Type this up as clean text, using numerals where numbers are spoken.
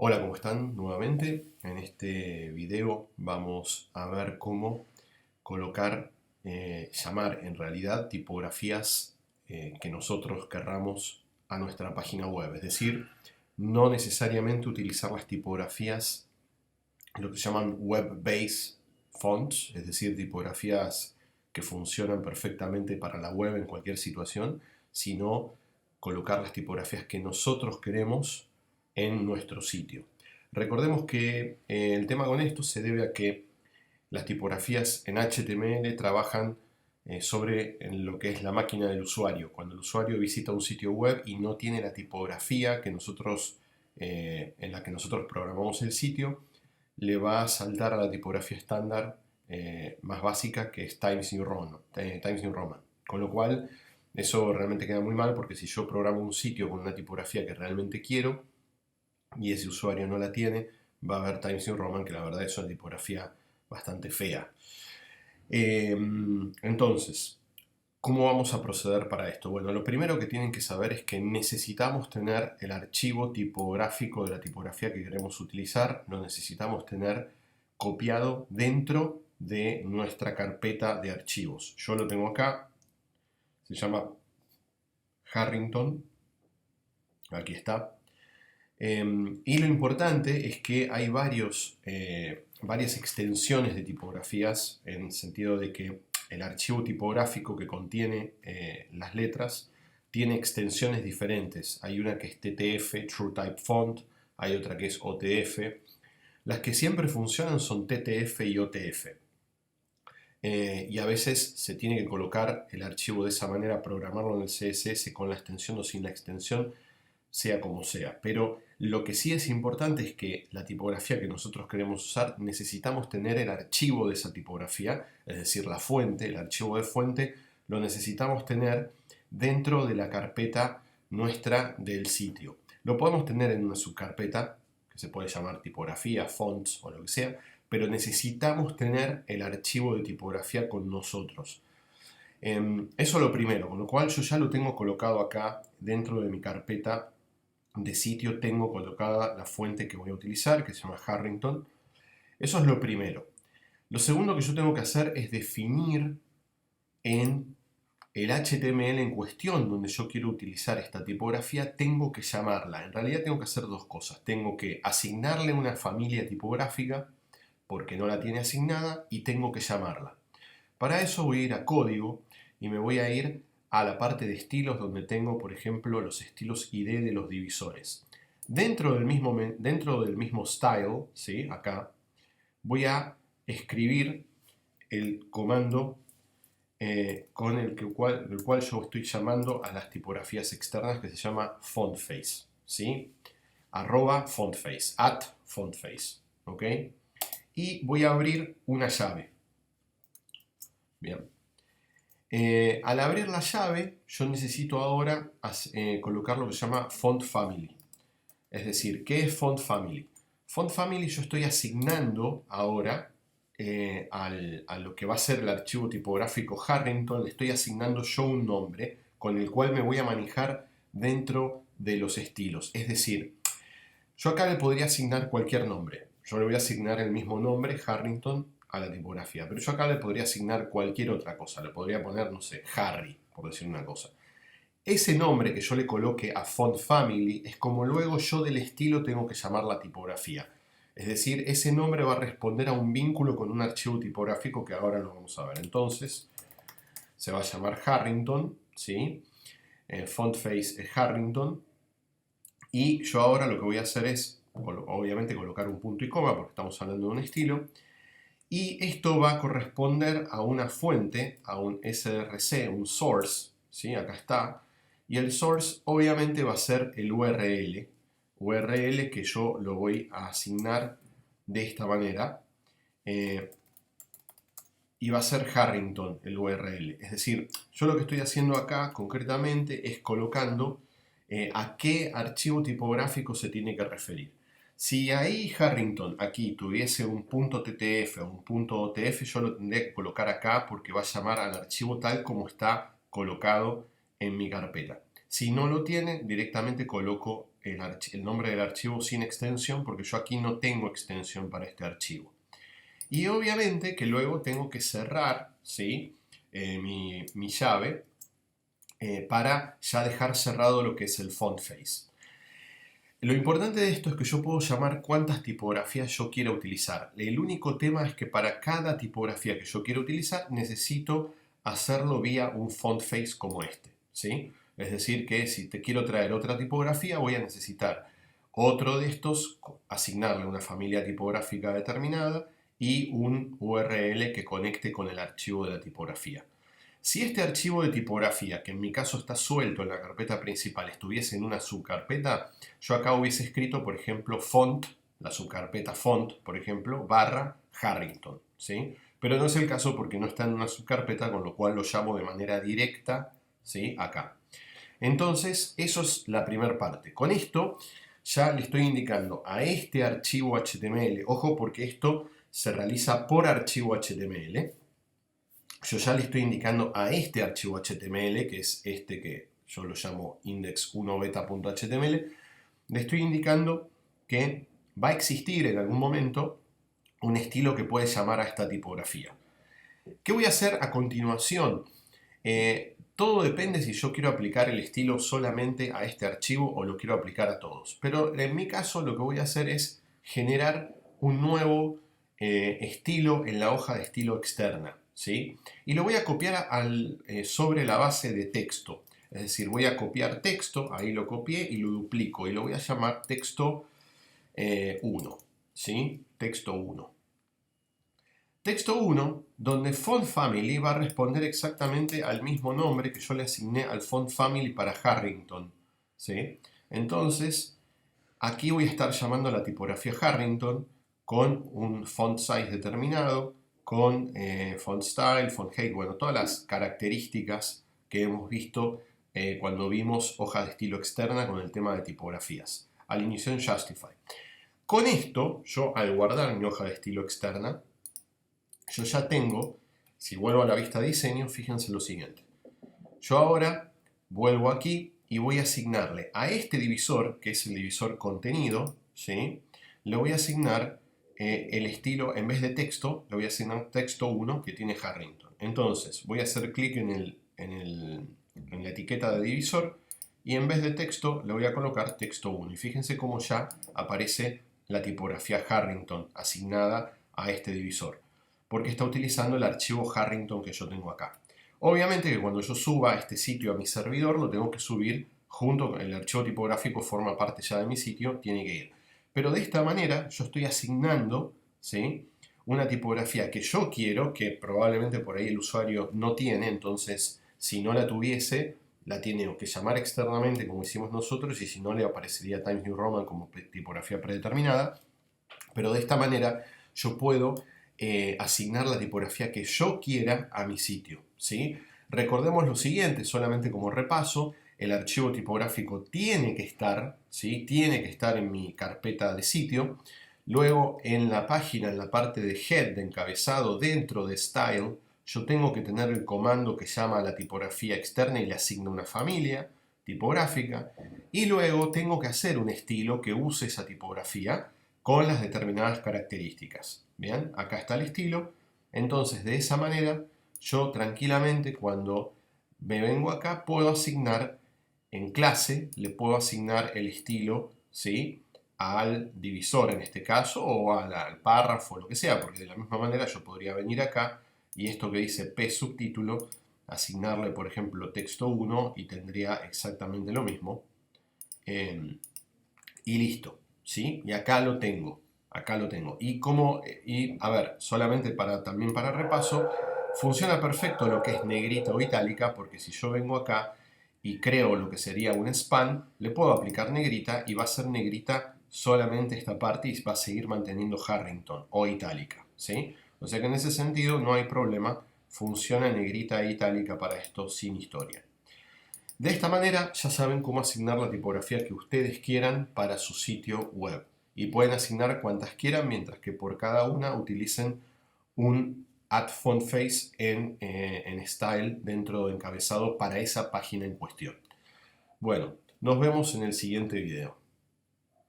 Hola, ¿cómo están? Nuevamente, en este video vamos a ver cómo colocar, llamar en realidad tipografías que nosotros querramos a nuestra página web. Es decir, no necesariamente utilizar las tipografías, lo que se llaman web-based fonts, es decir, tipografías que funcionan perfectamente para la web en cualquier situación, sino colocar las tipografías que nosotros queremos en nuestro sitio. Recordemos que el tema con esto se debe a que las tipografías en HTML trabajan sobre en lo que es la máquina del usuario. Cuando el usuario visita un sitio web y no tiene la tipografía que nosotros, en la que nosotros programamos el sitio, le va a saltar a la tipografía estándar más básica, que es Times New Roman. Con lo cual, eso realmente queda muy mal, porque si yo programo un sitio con una tipografía que realmente quiero y ese usuario no la tiene, va a ver Times New Roman, que la verdad es una tipografía bastante fea. Entonces, ¿cómo vamos a proceder para esto? Bueno, lo primero que tienen que saber es que necesitamos tener el archivo tipográfico de la tipografía que queremos utilizar, lo necesitamos tener copiado dentro de nuestra carpeta de archivos. Yo lo tengo acá, se llama Harrington, aquí está. Y lo importante es que hay varias extensiones de tipografías, en el sentido de que el archivo tipográfico que contiene las letras tiene extensiones diferentes. Hay una que es TTF, True Type Font, hay otra que es OTF. Las que siempre funcionan son TTF y OTF. Y a veces se tiene que colocar el archivo de esa manera, programarlo en el CSS con la extensión o sin la extensión, sea como sea. Pero lo que sí es importante es que la tipografía que nosotros queremos usar, necesitamos tener el archivo de esa tipografía, es decir, la fuente, el archivo de fuente, lo necesitamos tener dentro de la carpeta nuestra del sitio. Lo podemos tener en una subcarpeta, que se puede llamar tipografía, fonts o lo que sea, pero necesitamos tener el archivo de tipografía con nosotros. Eso es lo primero, con lo cual yo ya lo tengo colocado acá dentro de mi carpeta de sitio, tengo colocada la fuente que voy a utilizar, que se llama Harrington. Eso es lo primero. Lo segundo que yo tengo que hacer es definir en el HTML en cuestión donde yo quiero utilizar esta tipografía, tengo que llamarla. En realidad tengo que hacer dos cosas. Tengo que asignarle una familia tipográfica, porque no la tiene asignada, y tengo que llamarla. Para eso voy a ir a código y me voy a ir a la parte de estilos, donde tengo, por ejemplo, los estilos ID de los divisores. Dentro del mismo style, ¿sí? Acá, voy a escribir el comando con el cual yo estoy llamando a las tipografías externas, que se llama fontface, ¿sí? @fontface, @fontface, ¿ok? Y voy a abrir una llave. Bien. Al abrir la llave, yo necesito ahora colocar lo que se llama Font Family. Es decir, ¿qué es Font Family? Font Family, yo estoy asignando ahora a lo que va a ser el archivo tipográfico Harrington, le estoy asignando yo un nombre con el cual me voy a manejar dentro de los estilos. Es decir, yo acá le podría asignar cualquier nombre. Yo le voy a asignar el mismo nombre, Harrington, a la tipografía. Pero yo acá le podría asignar cualquier otra cosa. Le podría poner, no sé, Harry, por decir una cosa. Ese nombre que yo le coloque a Font Family es como luego yo del estilo tengo que llamar la tipografía. Es decir, ese nombre va a responder a un vínculo con un archivo tipográfico que ahora lo vamos a ver. Entonces, se va a llamar Harrington, ¿sí? Fontface es Harrington. Y yo ahora lo que voy a hacer es, obviamente, colocar un punto y coma, porque estamos hablando de un estilo. Y esto va a corresponder a una fuente, a un src, un source, ¿sí? Acá está. Y el source obviamente va a ser el URL que yo lo voy a asignar de esta manera. Y va a ser Harrington el URL. Es decir, yo lo que estoy haciendo acá concretamente es colocando a qué archivo tipográfico se tiene que referir. Si ahí Harrington aquí tuviese un punto .ttf o un punto .otf, yo lo tendría que colocar acá, porque va a llamar al archivo tal como está colocado en mi carpeta. Si no lo tiene, directamente coloco el nombre del archivo sin extensión porque yo aquí no tengo extensión para este archivo. Y obviamente que luego tengo que cerrar, ¿sí? mi llave para ya dejar cerrado lo que es el font face. Lo importante de esto es que yo puedo llamar cuántas tipografías yo quiera utilizar. El único tema es que para cada tipografía que yo quiera utilizar necesito hacerlo vía un font face como este, ¿sí? Es decir que si te quiero traer otra tipografía voy a necesitar otro de estos, asignarle una familia tipográfica determinada y un URL que conecte con el archivo de la tipografía. Si este archivo de tipografía, que en mi caso está suelto en la carpeta principal, estuviese en una subcarpeta, yo acá hubiese escrito, por ejemplo, font, la subcarpeta font, por ejemplo, barra Harrington, ¿sí? Pero no es el caso porque no está en una subcarpeta, con lo cual lo llamo de manera directa, ¿sí? Acá. Entonces, eso es la primera parte. Con esto ya le estoy indicando a este archivo HTML, ojo porque esto se realiza por archivo HTML, yo ya le estoy indicando a este archivo HTML, que es este que yo lo llamo index1beta.html, le estoy indicando que va a existir en algún momento un estilo que puede llamar a esta tipografía. ¿Qué voy a hacer a continuación? Todo depende si yo quiero aplicar el estilo solamente a este archivo o lo quiero aplicar a todos. Pero en mi caso lo que voy a hacer es generar un nuevo estilo en la hoja de estilo externa, ¿sí? Y lo voy a copiar sobre la base de texto. Es decir, voy a copiar texto, ahí lo copié y lo duplico y lo voy a llamar texto 1, ¿sí? Texto 1. Texto 1, donde font family va a responder exactamente al mismo nombre que yo le asigné al font family para Harrington, ¿sí? Entonces, aquí voy a estar llamando a la tipografía Harrington con un font size determinado, con font style, font height, bueno, todas las características que hemos visto cuando vimos hoja de estilo externa con el tema de tipografías. Al inicio en Justify. Con esto, yo al guardar mi hoja de estilo externa, yo ya tengo, si vuelvo a la vista de diseño, fíjense lo siguiente. Yo ahora vuelvo aquí y voy a asignarle a este divisor, que es el divisor contenido, ¿sí? Le voy a asignar el estilo, en vez de texto, le voy a asignar texto 1 que tiene Harrington. Entonces, voy a hacer clic en la etiqueta de divisor y en vez de texto le voy a colocar texto 1. Y fíjense cómo ya aparece la tipografía Harrington asignada a este divisor, porque está utilizando el archivo Harrington que yo tengo acá. Obviamente que cuando yo suba este sitio a mi servidor, lo tengo que subir junto con el archivo tipográfico, forma parte ya de mi sitio, tiene que ir. Pero de esta manera yo estoy asignando, ¿sí?, una tipografía que yo quiero, que probablemente por ahí el usuario no tiene, entonces si no la tuviese, la tiene que llamar externamente como hicimos nosotros y si no le aparecería Times New Roman como tipografía predeterminada. Pero de esta manera yo puedo asignar la tipografía que yo quiera a mi sitio, ¿sí? Recordemos lo siguiente, solamente como repaso, el archivo tipográfico tiene que estar, ¿sí? Tiene que estar en mi carpeta de sitio. Luego en la página, en la parte de head, de encabezado, dentro de style, yo tengo que tener el comando que llama a la tipografía externa y le asigna una familia tipográfica. Y luego tengo que hacer un estilo que use esa tipografía con las determinadas características. Bien, acá está el estilo. Entonces, de esa manera, yo tranquilamente cuando me vengo acá puedo asignar en clase, le puedo asignar el estilo, ¿sí?, al divisor en este caso o al párrafo, lo que sea, porque de la misma manera yo podría venir acá y esto que dice P subtítulo, asignarle por ejemplo texto 1 y tendría exactamente lo mismo. Y listo, ¿sí? Y acá lo tengo, acá lo tengo. Y a ver, solamente también para repaso, funciona perfecto lo que es negrita o itálica, porque si yo vengo acá y creo lo que sería un span, le puedo aplicar negrita y va a ser negrita solamente esta parte y va a seguir manteniendo Harrington o itálica, ¿sí? O sea que en ese sentido no hay problema, funciona negrita e itálica para esto sin historia. De esta manera ya saben cómo asignar la tipografía que ustedes quieran para su sitio web y pueden asignar cuantas quieran mientras que por cada una utilicen un add font face en style dentro de encabezado para esa página en cuestión. Bueno, nos vemos en el siguiente video.